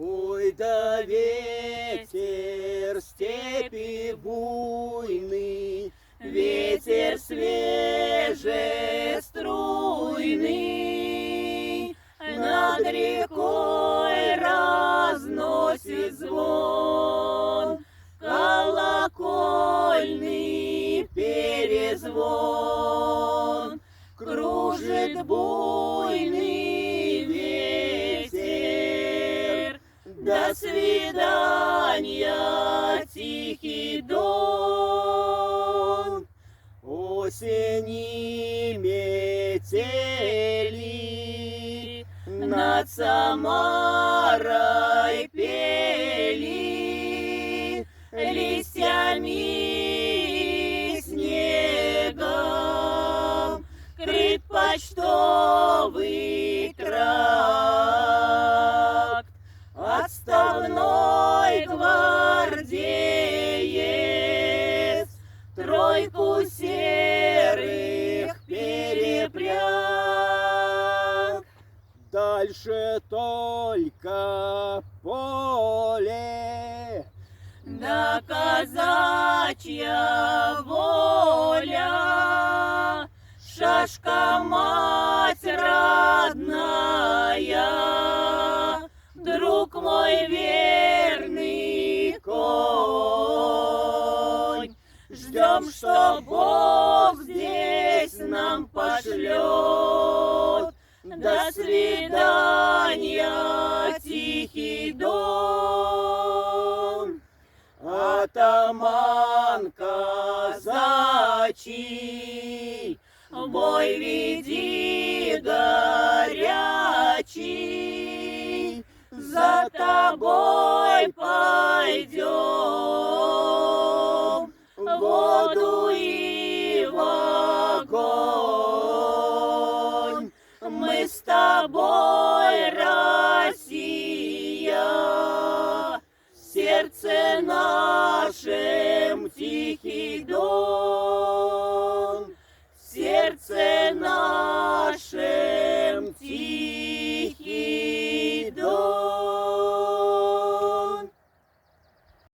Ой, да ветер степи буйный, ветер свежеструйный, над рекой разносит звон, колокольный перезвон, кружит буйный ветер. До свидания, тихий дон. Осени метели над Самарой пели, листьями снегом крыт почтовый тракт. Отставной гвардеец тройку серых перепряг. Дальше только поле, да казачья воля, шашка мать родная, друг мой верный конь. Ждем, что Бог здесь нам пошлет. До свидания, тихий дон. Атаман казачий, бой веди горячий, за тобой пойдем в воду и в огонь. Мы с тобой, Россия, в сердце нашем тихий дон, в сердце нашем.